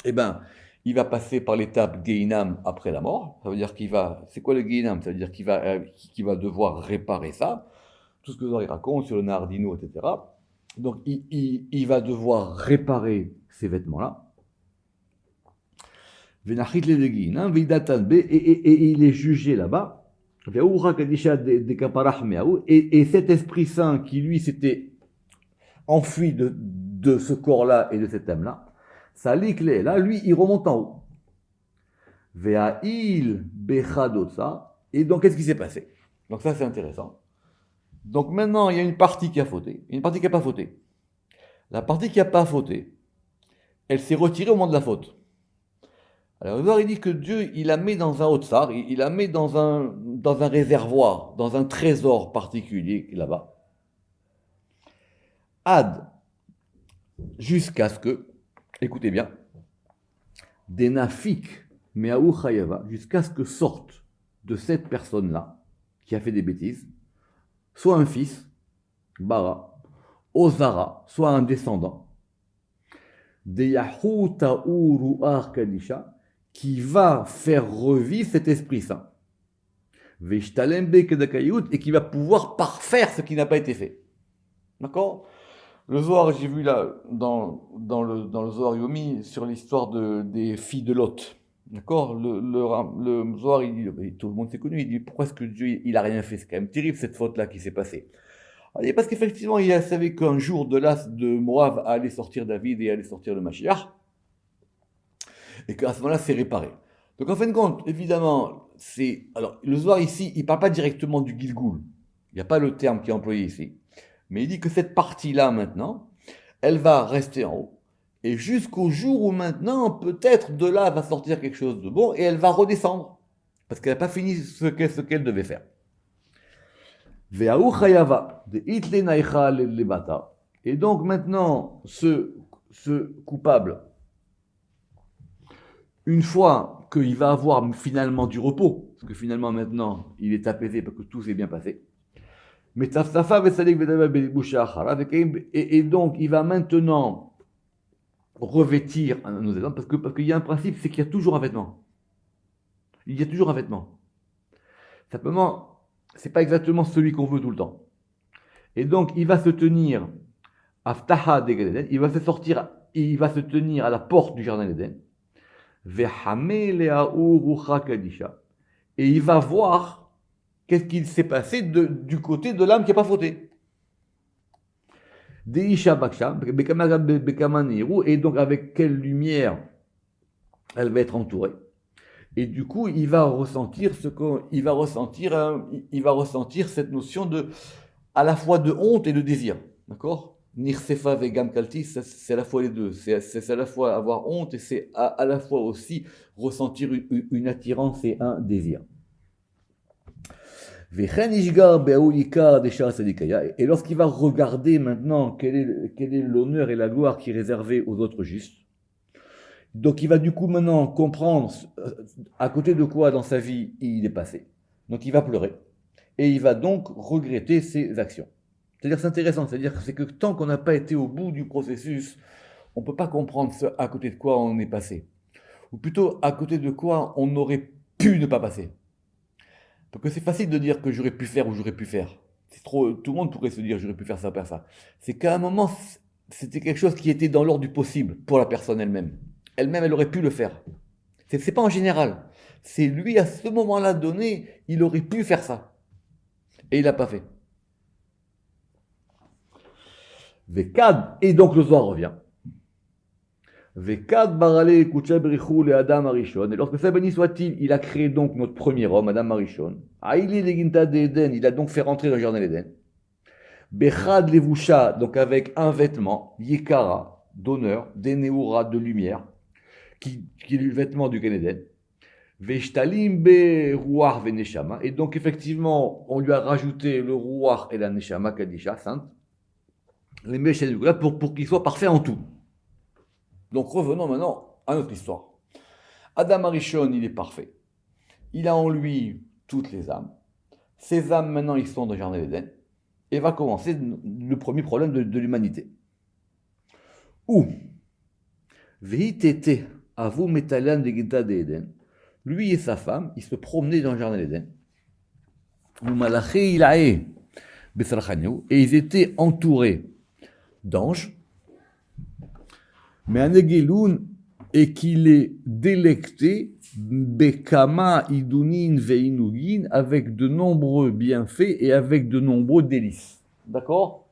Eh bien, il va passer par l'étape Geinam après la mort. Ça veut dire qu'il va. C'est quoi le Geinam? Ça veut dire qu'il va devoir réparer ça. Tout ce que Zohar raconte sur le Nardino, etc. Donc, il va devoir réparer ces vêtements-là. Venachit le Geinam, Vidatan B, et il est jugé là-bas. Et cet Esprit Saint qui, lui, s'était enfui de ce corps-là et de cet âme-là, ça l'iclé, là, lui, il remonte en haut. Ve'a'il bechadotsa. Et donc, qu'est-ce qui s'est passé? Donc, ça, c'est intéressant. Donc, maintenant, il y a une partie qui a fauté, et une partie qui n'a pas fauté. La partie qui n'a pas fauté, elle s'est retirée au moment de la faute. Alors, le Zohar, il dit que Dieu, il la met dans un otsar, il la met dans un réservoir, dans un trésor particulier là-bas. Ad, jusqu'à ce que, écoutez bien, des nafik, meaou chayava, jusqu'à ce que sorte de cette personne-là, qui a fait des bêtises, soit un fils, bara, ozara, soit un descendant, de yahou ta'uru kadisha, qui va faire revivre cet Esprit Saint. Et qui va pouvoir parfaire ce qui n'a pas été fait. D'accord? Le Zohar, j'ai vu là, dans le Zohar Yomi, sur l'histoire des filles de Lot. D'accord? Le Zohar, il dit, tout le monde s'est connu, il dit, pourquoi est-ce que Dieu, il a rien fait? C'est quand même terrible cette faute-là qui s'est passée. Alors, parce qu'effectivement, il savait qu'un jour de l'as de Moab allait sortir David et allait sortir le Mashiach. Et qu'à ce moment-là, c'est réparé. Donc en fin de compte, évidemment, alors le Zohar ici, il ne parle pas directement du Gilgoul. Il n'y a pas le terme qui est employé ici. Mais il dit que cette partie-là, maintenant, elle va rester en haut. Et jusqu'au jour où maintenant, peut-être de là va sortir quelque chose de bon et elle va redescendre. Parce qu'elle n'a pas fini ce qu'elle devait faire. Et donc maintenant, ce coupable, une fois qu'il va avoir finalement du repos, parce que finalement maintenant il est apaisé parce que tout s'est bien passé, et donc il va maintenant revêtir nos vêtements, parce qu'il y a un principe, c'est qu'il y a toujours un vêtement. Il y a toujours un vêtement. Simplement, c'est pas exactement celui qu'on veut tout le temps. Et donc il va se tenir Aftaha de Gan Eden, il va se tenir à la porte du jardin d'Éden. Et il va voir qu'est-ce qu'il s'est passé du côté de l'âme qui n'a pas fauté. Et donc avec quelle lumière elle va être entourée. Et du coup, il va ressentir cette notion à la fois de honte et de désir. D'accord? Nirsefa vegam kalti, c'est à la fois les deux. C'est à la fois avoir honte et c'est à la fois aussi ressentir une attirance et un désir. Et lorsqu'il va regarder maintenant quel est l'honneur et la gloire qui est réservé aux autres justes, donc il va du coup maintenant comprendre à côté de quoi dans sa vie il est passé. Donc il va pleurer et il va donc regretter ses actions. C'est-à-dire, c'est intéressant, c'est-à-dire que tant qu'on n'a pas été au bout du processus, on ne peut pas comprendre à côté de quoi on est passé. Ou plutôt, à côté de quoi on aurait pu ne pas passer. Parce que c'est facile de dire que j'aurais pu faire ou j'aurais pu faire. Tout le monde pourrait se dire j'aurais pu faire ça, faire ça. C'est qu'à un moment, c'était quelque chose qui était dans l'ordre du possible pour la personne elle-même. Elle-même, elle aurait pu le faire. C'est pas en général. C'est lui, à ce moment-là donné, il aurait pu faire ça. Et il l'a pas fait. Vekad, et donc le Zohar revient. Vekad barale kucha berichou le Adam Arishon. Et lorsque ça béni soit-il, il a créé donc notre premier homme, Adam Arishon. Aïli leginta d'Eden, il a donc fait rentrer dans le jardin d'Eden. Bechad levusha, donc avec un vêtement, Yekara, d'honneur, Deneura, de lumière, qui est le vêtement du Gan Eden. Veshtalim be ruach ve neshama. Et donc, effectivement, on lui a rajouté le ruach et la neshama, kadisha, sainte, les méchants du pour qu'il soit parfait en tout. Donc, revenons maintenant à notre histoire. Adam Arishon, il est parfait. Il a en lui toutes les âmes. Ces âmes, maintenant, ils sont dans le jardin d'Éden. Et va commencer le premier problème de l'humanité. Où Vehitete avu metalan de Gita d'Éden. Lui et sa femme, ils se promenaient dans le jardin d'Éden. Et ils étaient entourés d'anges. Mais Anegeloun, et qu'il est délecté Bekama idunin veinugin avec de nombreux bienfaits et avec de nombreux délices. D'accord?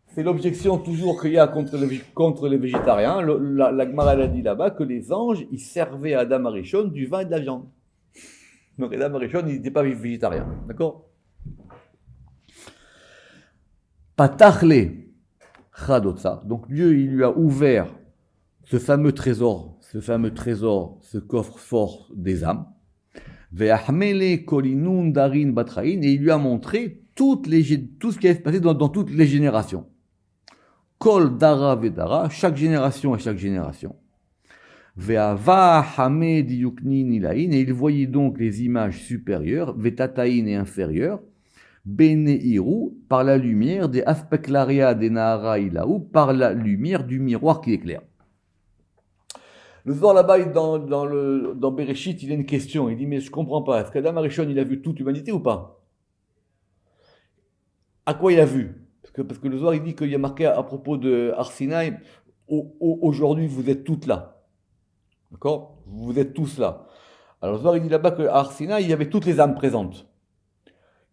C'est l'objection toujours qu'il y a contre les végétariens. La Gemara a dit là-bas que les anges, ils servaient à Adam Arishon du vin et de la viande. Donc Adam Arishon, il n'était pas végétarien. D'accord? Patachle chadotza. Donc Dieu, il lui a ouvert ce fameux trésor, ce coffre-fort des âmes. Ve'ahmele kolinun darin batrain. Et il lui a montré tout ce qui allait se passer dans toutes les générations. Kol dara vedara, chaque génération et chaque génération. Ve'ava hamed yuknin ilain, et il voyait donc les images supérieures, vetataïn et inférieures, beneiru, par la lumière des aspeklaria des nahara ilaou, par la lumière du miroir qui éclaire. Le soir là-bas, dans Bereshit, il y a une question. Il dit, mais je ne comprends pas. Est-ce qu'Adam Arishon, il a vu toute l'humanité ou pas? À quoi il a vu? Parce que le soir, il dit qu'il y a marqué à propos de Arsinaï, aujourd'hui, vous êtes toutes là. D'accord? Vous êtes tous là. Alors le soir, il dit là-bas qu'à Arsinaï, il y avait toutes les âmes présentes.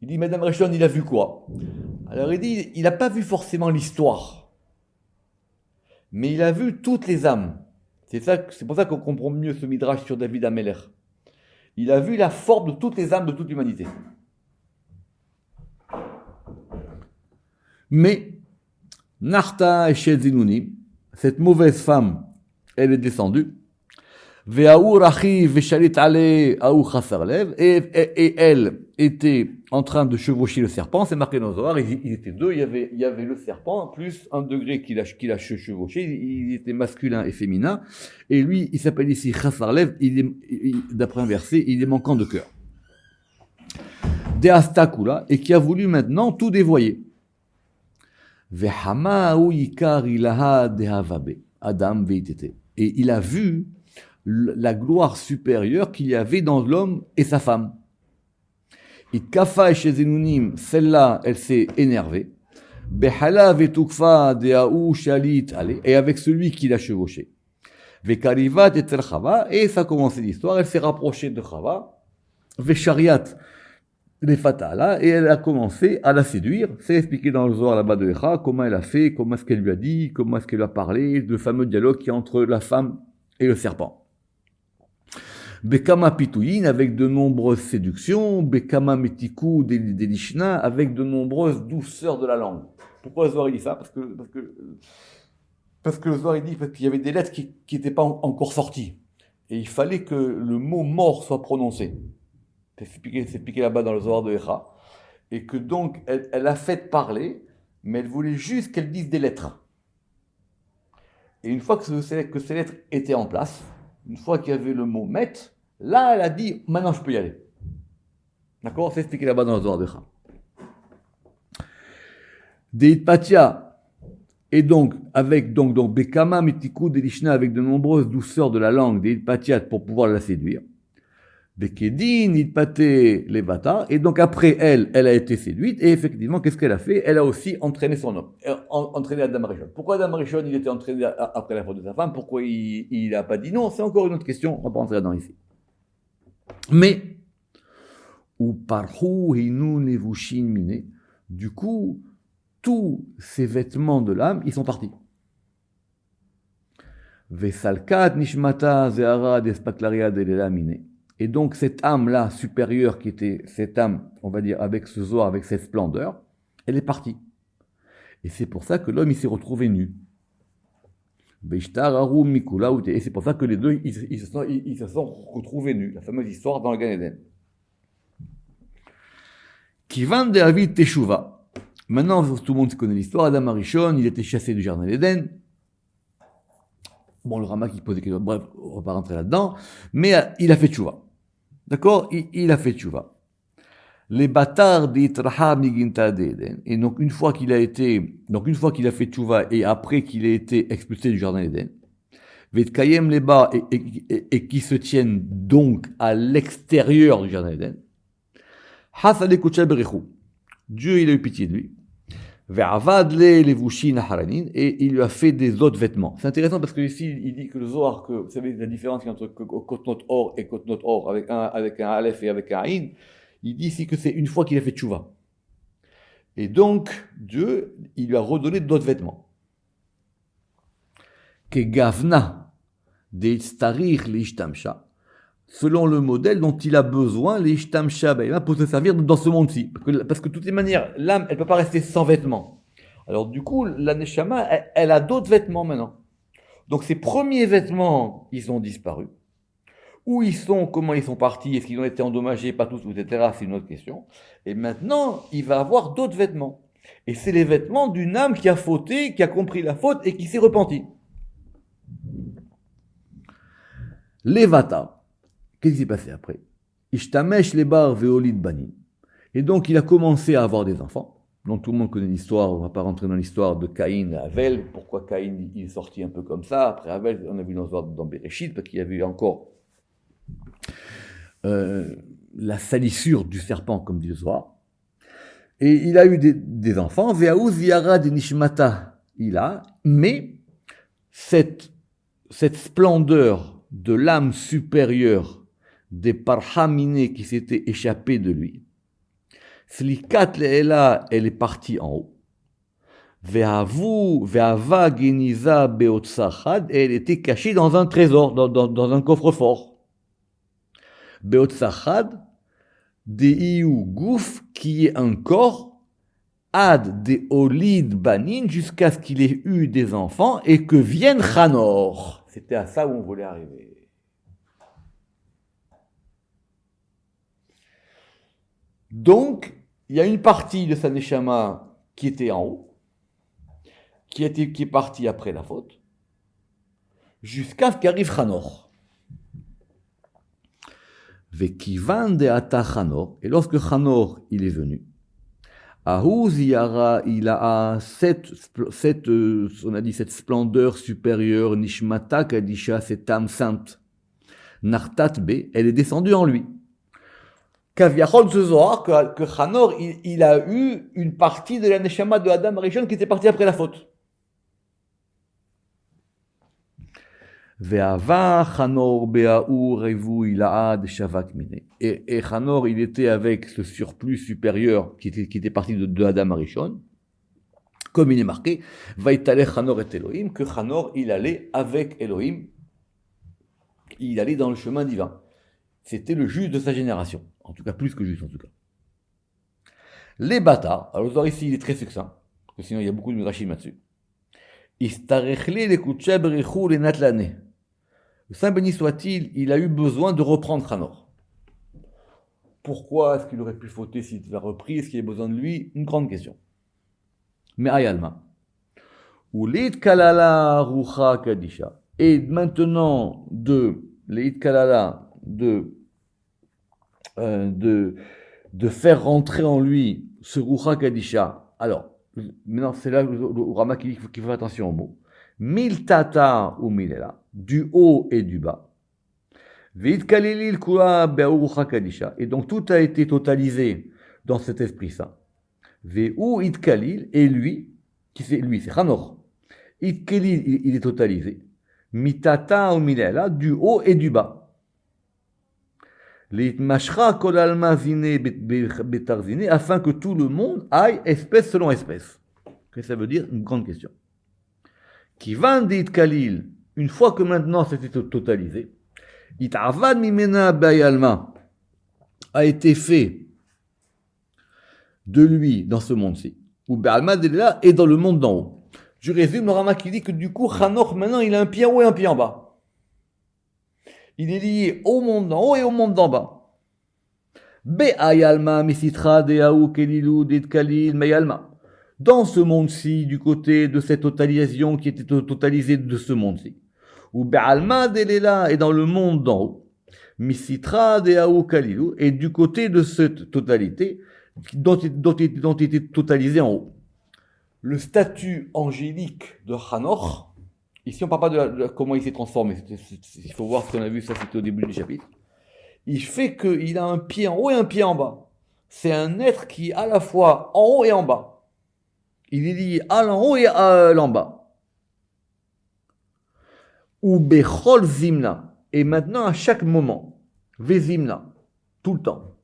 Il dit, Madame Arishon, il a vu quoi? Alors il dit, il n'a pas vu forcément l'histoire. Mais il a vu toutes les âmes. C'est pour ça qu'on comprend mieux ce midrash sur David Ameler. Il a vu la forme de toutes les âmes de toute l'humanité. Mais, Narta Eshed cette mauvaise femme, elle est descendue. Et elle était en train de chevaucher le serpent, c'est marqué dans le Zohar, ils étaient deux, il y avait le serpent, plus un degré qu'il a chevauché, il était masculin et féminin, et lui, il s'appelle ici Chasarlev, d'après un verset, il est manquant de cœur. Deastakula, et qui a voulu maintenant tout dévoyer. Adam veitete. Et il a vu la gloire supérieure qu'il y avait dans l'homme et sa femme. Et Kafa chez Zenunim, celle-là, elle s'est énervée. Behala vetukfa deaou shalit ale, et avec celui qui l'a chevauché. Vekarivat et Chava, et ça a commencé l'histoire, elle s'est rapprochée de Chava. Veshariat les fatala, et elle a commencé à la séduire. C'est expliqué dans le Zohar là-bas de Echa, comment elle a fait, comment est-ce qu'elle lui a dit, comment est-ce qu'elle lui a parlé, le fameux dialogue qui est entre la femme et le serpent. Bekama pitouyin, avec de nombreuses séductions, Bekama metikou des lishna, avec de nombreuses douceurs de la langue. Pourquoi le Zohar dit ça? Parce que le Zohar dit qu'il y avait des lettres qui n'étaient pas encore sorties. Et il fallait que le mot mort soit prononcé. C'est expliqué là-bas dans le Zohar de Echa. Et que donc, elle a fait parler, mais elle voulait juste qu'elle dise des lettres. Et une fois que ces lettres étaient en place, une fois qu'il y avait le mot met, là, elle a dit, maintenant je peux y aller. D'accord? C'est expliqué là-bas dans le Zohar de Echa. Des Patia, et donc, avec Bekama Mitiku Delishna, avec de nombreuses douceurs de la langue, des Patia, pour pouvoir la séduire. Bekedin, il pâtait les bâtards, et donc après elle a été séduite, et effectivement, qu'est-ce qu'elle a fait? Elle a aussi entraîné son homme, entraîné Adam Arishon. Pourquoi Adam Arishon, il était entraîné après la faute de sa femme? Pourquoi il n'a pas dit non? C'est encore une autre question, on va pas rentrer là-dedans ici. Mais, ou parhu hinu nevushin mine, du coup, tous ces vêtements de l'âme, ils sont partis. Vesalkat nishmata zeara despaklaria delela mine. Et donc, cette âme-là, supérieure, qui était cette âme, on va dire, avec ce Zohar, avec cette splendeur, elle est partie. Et c'est pour ça que l'homme, il s'est retrouvé nu. Veishtararu mikula ute. Et c'est pour ça que les deux, ils se sont retrouvés nus. La fameuse histoire dans le Gan Eden. Kivan de Avid Teshuva. Maintenant, tout le monde connaît l'histoire. Adam Arishon, il était chassé du jardin d'Éden. Bon, le Rama qui posait quelque chose, bref, on va pas rentrer là-dedans. Mais il a fait Teshuva. D'accord, il a fait Teshuva. Les bâtards d'Itraha Miginta d'Éden. Et donc, une fois qu'il a fait Teshuva et après qu'il ait été expulsé du jardin d'Éden, Vetkayem les bas et qui se tiennent donc à l'extérieur du jardin d'Éden, Dieu, il a eu pitié de lui. Et il lui a fait des autres vêtements. C'est intéressant parce que ici, il dit que le Zohar, que vous savez la différence entre Kotnot Or et Kotnot Or, avec un Aleph et avec un Aïn, il dit ici que c'est une fois qu'il a fait Tchouva. Et donc, Dieu, il lui a redonné d'autres vêtements. Que Gavna de Starir l'Ishtamsha, selon le modèle dont il a besoin, l'Ishtamsha pour se servir dans ce monde-ci. Parce que de toutes les manières, l'âme, elle ne peut pas rester sans vêtements. Alors du coup, la Neshama, elle a d'autres vêtements maintenant. Donc ces premiers vêtements, ils ont disparu. Où ils sont, comment ils sont partis, est-ce qu'ils ont été endommagés, pas tous, etc. C'est une autre question. Et maintenant, il va avoir d'autres vêtements. Et c'est les vêtements d'une âme qui a fauté, qui a compris la faute et qui s'est repentie. Levata. Qu'est-ce qui s'est passé après? Ishtamesh lebar veolid banin. Et donc il a commencé à avoir des enfants. Donc tout le monde connaît l'histoire, on ne va pas rentrer dans l'histoire de Caïn et Avel. Pourquoi Caïn il est sorti un peu comme ça? Après Avel, on a vu dans Bereshit, parce qu'il y avait eu encore la salissure du serpent, comme dit le Zohar. Et il a eu des enfants. Ve'aouz yara de nishmata, il a. Mais cette splendeur de l'âme supérieure des parhaminés qui s'étaient échappés de lui. Slikat le'ela, elle est partie en haut. Ve'ava geniza beotsachad, elle était cachée dans un trésor, dans un coffre-fort. Beotsachad, deiu gouf, qui est un corps, ad de olid banin, jusqu'à ce qu'il ait eu des enfants et que vienne Chanor. C'était à ça où on voulait arriver. Donc, il y a une partie de sa Neshama qui était en haut, qui est partie après la faute, jusqu'à ce qu'arrive Chanor. Vekivan de ata Chanor, et lorsque Chanor il est venu, Ahouz yara, il a cette splendeur supérieure, Nishmata Kadisha, cette âme sainte, Nartat be, elle est descendue en lui. Kaviachol ce Zohar que Chanor, il a eu une partie de la Neshama de Adam Arishon qui était partie après la faute. Ve'ava Chanor be'a'u revu ila'ad shavak mine. Et Chanor, il était avec ce surplus supérieur qui était parti de Adam Arishon. Comme il est marqué, Vaïtale Chanor et Elohim, que Chanor, il allait avec Elohim. Il allait dans le chemin divin. C'était le juste de sa génération. En tout cas, plus que juste, en tout cas. Les bâtards, alors le Zohar ici, il est très succinct, parce que sinon il y a beaucoup de midrashim là-dessus. Istarechle le kutcheb rechou le natlane. Le Saint béni soit-il, il a eu besoin de reprendre Chanor. Pourquoi est-ce qu'il aurait pu fauter s'il l'a repris? Est-ce qu'il y a besoin de lui? Une grande question. Mais ayalma. Ulit kalala rucha kadisha. Et maintenant, l'eit kalala, de faire rentrer en lui ce Rucha Kadisha. Alors, maintenant, c'est là le Rama qui dit qu'il faut faire attention aux mots. Mil tata ou milela, du haut et du bas. Vit kalilil kula be'u Rucha Kadisha. Et donc, tout a été totalisé dans cet esprit saint. Ve'u it kalil, et lui, c'est Chanor. It kalil, il est totalisé. Mitata ou milela, du haut et du bas. Afin que tout le monde aille espèce selon espèce. Qu'est-ce que ça veut dire? Une grande question. Qui va dit Khalil, une fois que maintenant c'était totalisé, Itavad mimena bayalma a été fait de lui dans ce monde-ci, ou bayalma de là et dans le monde d'en haut. Je résume, le Rama qui dit que du coup, Hanor, maintenant, il a un pied en haut et un pied en bas. Il est lié au monde d'en haut et au monde d'en bas. Be'ayalma misitra de'aou kelilu ditkalil meyalma. Dans ce monde-ci, du côté de cette totalisation qui était totalisée de ce monde-ci. Ou be'alma de'lela, et dans le monde d'en haut. Misitra de'aou kelilu, et du côté de cette totalité dont il était totalisé en haut. Le statut angélique de Hanor, ici on ne parle pas de comment il s'est transformé, il faut voir ce qu'on a vu, ça c'était au début du chapitre. Il fait qu'il a un pied en haut et un pied en bas. C'est un être qui est à la fois en haut et en bas. Il est lié à l'en haut et à l'en bas. Ou bechol zimna. Et maintenant, à chaque moment, vezimna, tout le temps,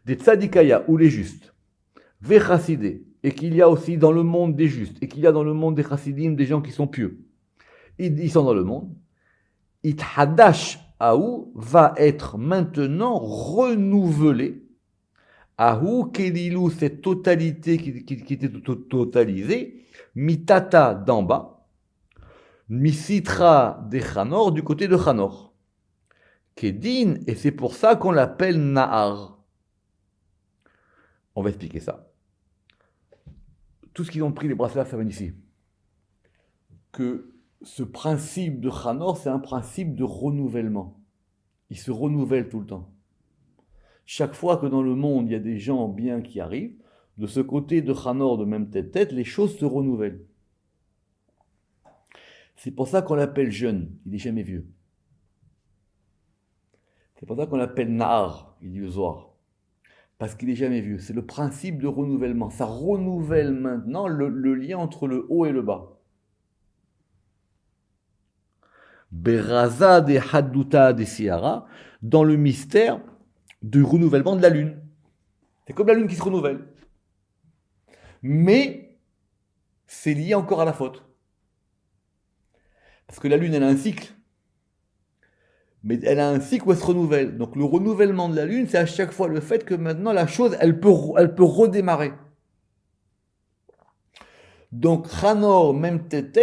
des tzadikaya ou les justes, vechassidé, et qu'il y a aussi dans le monde des justes, et qu'il y a dans le monde des chassidim des gens qui sont pieux. Ils sont dans le monde. It-hadash Aou va être maintenant renouvelé. Aou Kelilou, cette totalité qui était totalisée, mitata d'en bas, misitra de Chanor du côté de Chanor. Kedin, et c'est pour ça qu'on l'appelle Nahar. On va expliquer ça. Tout ce qu'ils ont pris les bracelets, ça vient ici. Que ce principe de Chanor, c'est un principe de renouvellement. Il se renouvelle tout le temps. Chaque fois que dans le monde, il y a des gens bien qui arrivent, de ce côté de Chanor, de même tête, les choses se renouvellent. C'est pour ça qu'on l'appelle jeune, il n'est jamais vieux. C'est pour ça qu'on l'appelle Nahar, illusoire. Parce qu'il n'est jamais vieux. C'est le principe de renouvellement. Ça renouvelle maintenant le lien entre le haut et le bas. Beraza de Hadduta de Siara, dans le mystère du renouvellement de la lune. C'est comme la lune qui se renouvelle. Mais c'est lié encore à la faute. Parce que la lune, elle a un cycle. Mais elle a un cycle où elle se renouvelle. Donc le renouvellement de la lune, c'est à chaque fois le fait que maintenant la chose, elle peut redémarrer. Donc Chanor, même tête,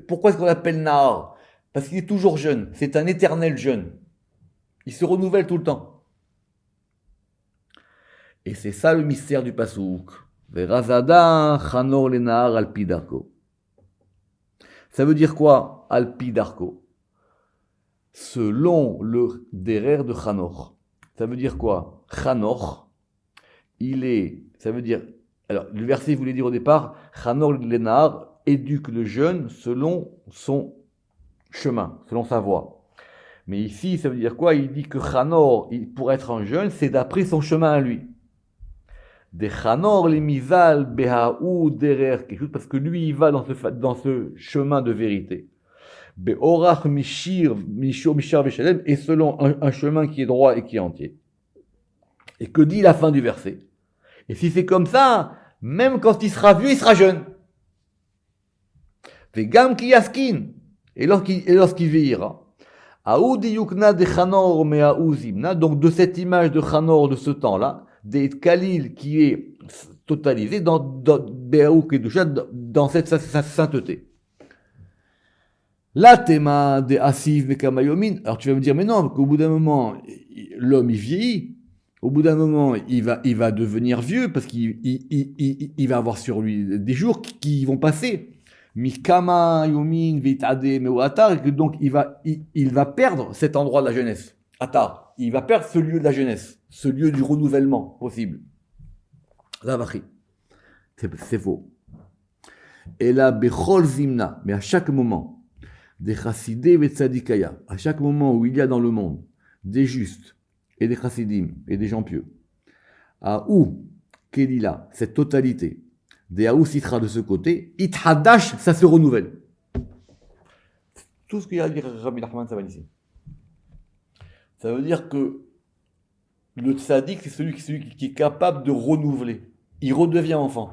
pourquoi est-ce qu'on l'appelle Nahar? Parce qu'il est toujours jeune, c'est un éternel jeune. Il se renouvelle tout le temps. Et c'est ça le mystère du Pasouk. Verazada Chanor le Nahar alpi darko. Ça veut dire quoi, alpi darko? Selon le derer de Chanor. Ça veut dire quoi? Chanor, ça veut dire, alors le verset voulait dire au départ, Chanor le Nahar éduque le jeune selon son chemin, selon sa voie. Mais ici, ça veut dire quoi? Il dit que Chanor, pour être un jeune, c'est d'après son chemin à lui. De Chanor les misal behaou derer, quelque chose, parce que lui, il va dans ce chemin de vérité. Beorach mishir veshalem, et selon un chemin qui est droit et qui est entier. Et que dit la fin du verset? Et si c'est comme ça, même quand il sera vieux, il sera jeune. Vegam ki yaskin. Et lorsqu'il vieillira, donc de cette image de Chanor de ce temps-là, des Khalil qui est totalisé dans cette sainteté. La théma des Asif Mekamayomin. Alors tu vas me dire, mais non, qu'au bout d'un moment, l'homme il vieillit. Au bout d'un moment, il va devenir vieux parce qu'il va avoir sur lui des jours qui vont passer. Mikama yomin vitade mewatar, et que donc il va perdre cet endroit de la jeunesse. Atar, il va perdre ce lieu de la jeunesse, ce lieu du renouvellement possible. Lavachri, c'est faux. Et là, bechol zimna, mais à chaque moment, des chassidé vetzadikaya, à chaque moment où il y a dans le monde des justes et des chassidim et des gens pieux, à où Kelila, cette totalité. Des Aoussitra de ce côté, It-Hadash, ça se renouvelle. Tout ce qu'il y a à dire Rabbi Nachman, ça va ici. Ça veut dire que le tzaddik, c'est celui qui est capable de renouveler. Il redevient enfant.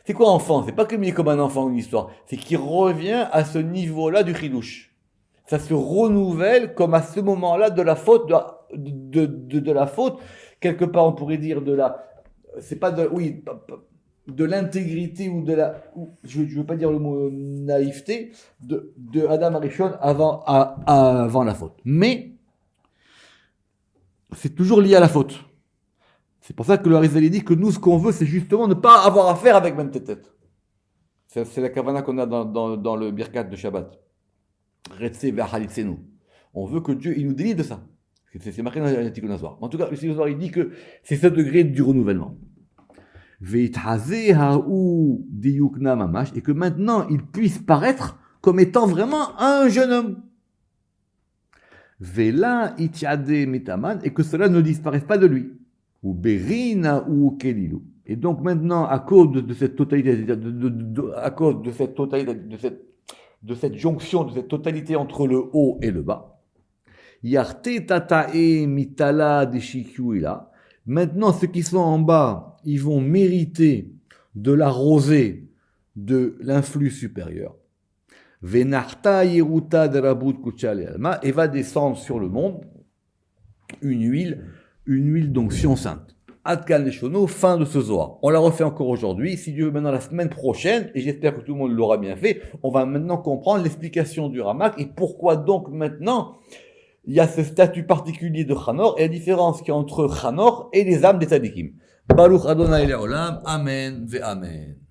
C'est quoi enfant? C'est pas qu'il est comme un enfant une histoire. C'est qu'il revient à ce niveau-là du chidouche. Ça se renouvelle comme à ce moment-là de la faute, de la faute. Quelque part, on pourrait dire de la... C'est pas de... Oui... de l'intégrité ou je ne veux pas dire le mot naïveté, de Adam Arishon avant la faute. Mais c'est toujours lié à la faute. C'est pour ça que le Harizali dit que nous, ce qu'on veut, c'est justement ne pas avoir affaire avec même tête. C'est la kavana qu'on a dans le Birkat de Shabbat. Retse ve'achalitzenu. On veut que Dieu il nous délivre de ça. C'est marqué dans le Tikkun Azor. En tout cas, le Tikkun Azor, il dit que c'est ce degré du renouvellement. Ve'ithaze ha'u diyukna mamash. Et que maintenant, il puisse paraître comme étant vraiment un jeune homme. Ve'la itiade mitaman. Et que cela ne disparaisse pas de lui. Ou berina ou kelilu. Et donc maintenant, à cause de cette totalité, à cause de cette totalité, de cette jonction, de cette totalité entre le haut et le bas, yarte tatae mitala deshikyuila. Maintenant, ceux qui sont en bas, ils vont mériter de la rosée de l'influx supérieur. Venarta yeruta de rabut kuchale alma, et va descendre sur le monde une huile d'onction sainte. Adkan Leshono, fin de ce Zohar. On la refait encore aujourd'hui. Si Dieu veut, maintenant la semaine prochaine, et j'espère que tout le monde l'aura bien fait, on va maintenant comprendre l'explication du Ramak et pourquoi donc maintenant il y a ce statut particulier de Chanor et la différence qu'il y a entre Chanor et les âmes des tzadikim. Baruch Adonai Le'olam, Amen ve Amen.